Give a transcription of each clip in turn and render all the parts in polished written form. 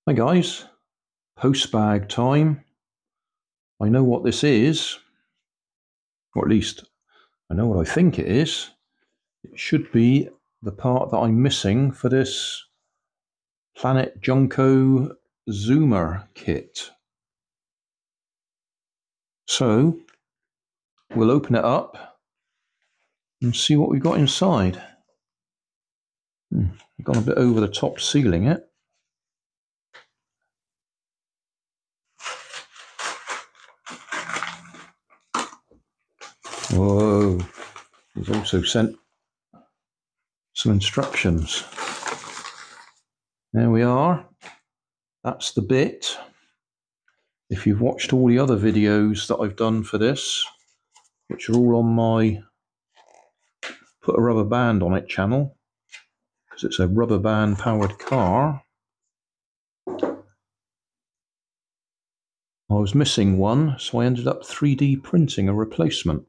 Hi guys, post bag time. I know what this is, or at least I know what I think it is. It should be the part that I'm missing for this Planet Junko Zoomer Kit. So we'll open it up and see what we've got inside. I've gone a bit over the top sealing it. Whoa, he's also sent some instructions. There we are. That's the bit. If you've watched all the other videos that I've done for this, which are all on my Put a Rubber Band on It channel, because it's a rubber band powered car, I was missing one, so I ended up 3D printing a replacement.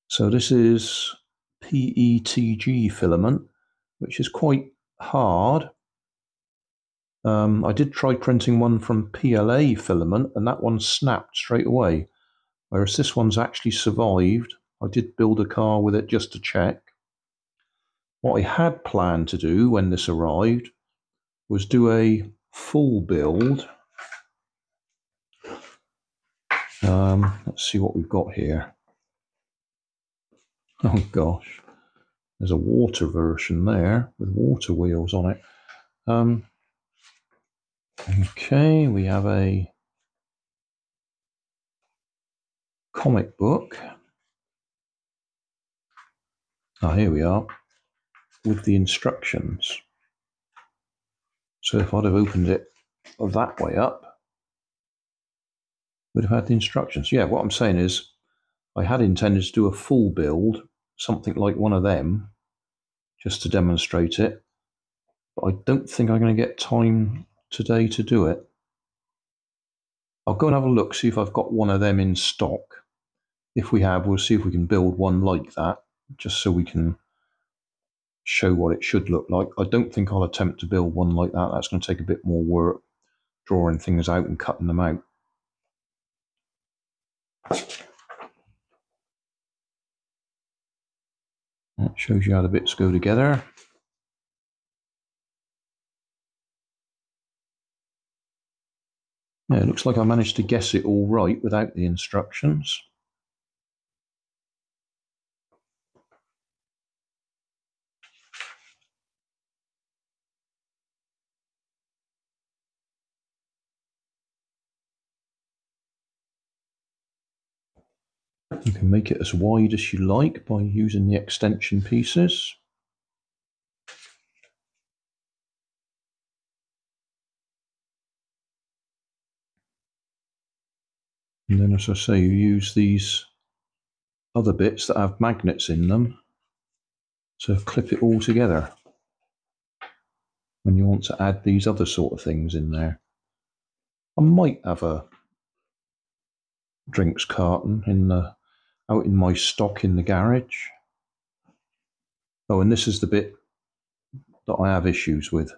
So this is PETG filament, which is quite hard. I did try printing one from PLA filament, and that one snapped straight away, whereas this one's actually survived. I did build a car with it just to check. What I had planned to do when this arrived was do a full build. Let's see what we've got here. Oh gosh, there's a water version there with water wheels on it. Okay, we have a comic book. Here we are with the instructions. So if I'd have opened it that way up, we'd have had the instructions. Yeah, what I'm saying is I had intended to do a full build, something like one of them, just to demonstrate it. But I don't think I'm going to get time today to do it. I'll go and have a look, see if I've got one of them in stock. If we have, we'll see if we can build one like that, just so we can show what it should look like. I don't think I'll attempt to build one like that. That's going to take a bit more work, drawing things out and cutting them out. That shows you how the bits go together. Yeah, it looks like I managed to guess it all right without the instructions. You can make it as wide as you like by using the extension pieces. And then, as I say, you use these other bits that have magnets in them to clip it all together when you want to add these other sort of things in there. I might have a drinks carton out in my stock in the garage. Oh, and this is the bit that I have issues with.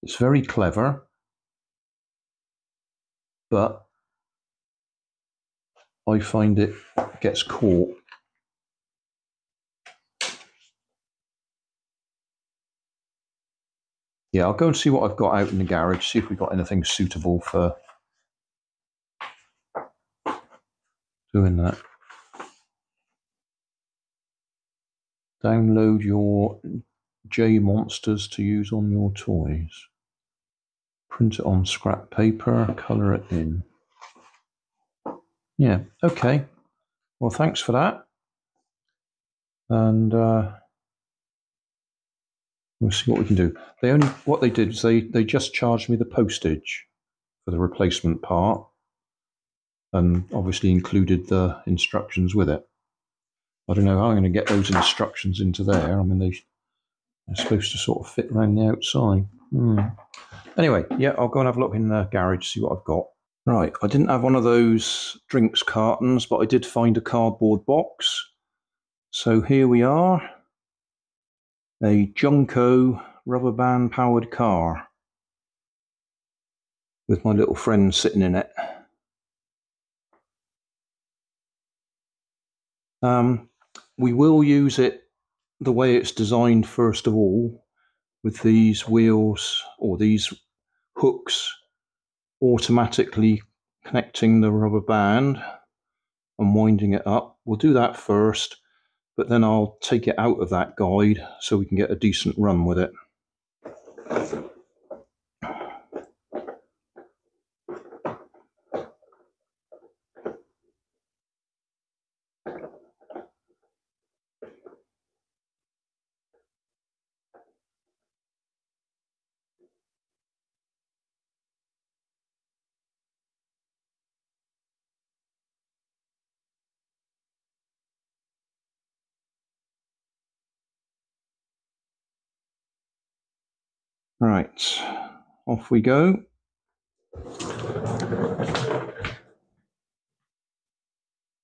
It's very clever, but I find it gets caught. Yeah, I'll go and see what I've got out in the garage, see if we've got anything suitable for doing that. Download your J monsters to use on your toys. Print it on scrap paper, colour it in. Yeah, okay. Well, thanks for that. And we'll see what we can do. What they did is they just charged me the postage for the replacement part, and obviously included the instructions with it. I don't know how I'm going to get those instructions into there. I mean, they're supposed to sort of fit around the outside. Anyway, yeah, I'll go and have a look in the garage, see what I've got. Right, I didn't have one of those drinks cartons, but I did find a cardboard box. So here we are, a Junko rubber band powered car. with my little friend sitting in it. We will use it the way it's designed first of all, with these wheels or these hooks automatically connecting the rubber band and winding it up. We'll do that first, but then I'll take it out of that guide so we can get a decent run with it. Right, off we go.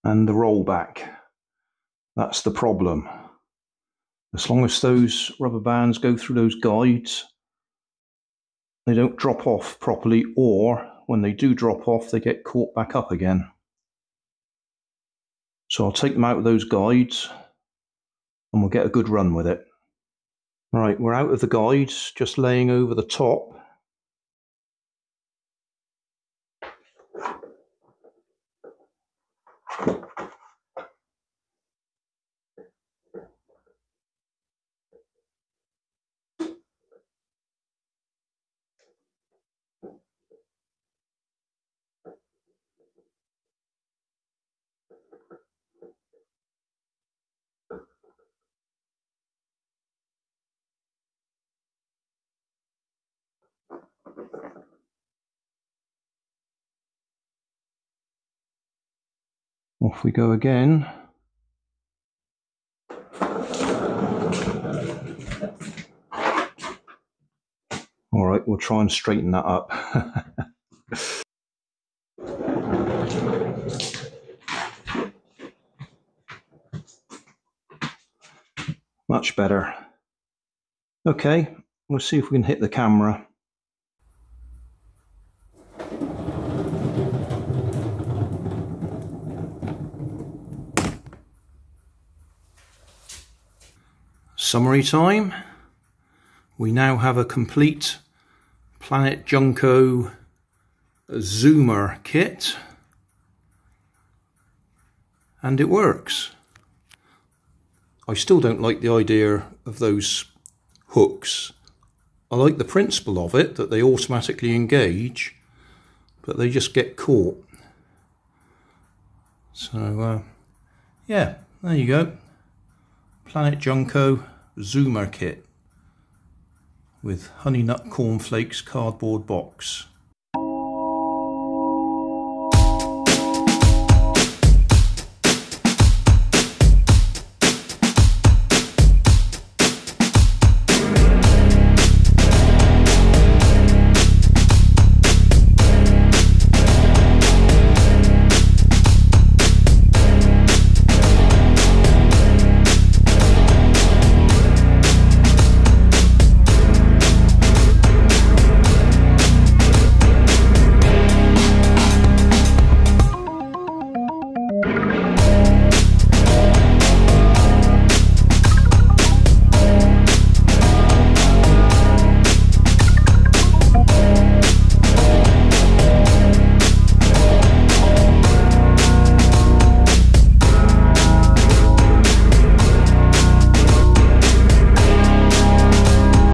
And the rollback. That's the problem. As long as those rubber bands go through those guides, they don't drop off properly, or when they do drop off, they get caught back up again. So I'll take them out of those guides and we'll get a good run with it. Right, we're out of the guides, just laying over the top. Off we go again. All right, we'll try and straighten that up. Much better. Okay, we'll see if we can hit the camera. Summary time. We now have a complete Planet Junko Zoomer Kit, and it works. I still don't like the idea of those hooks. I like the principle of it, that they automatically engage, but they just get caught. So yeah, there you go. Planet Junko Zoomer Kit with honey nut cornflakes cardboard box.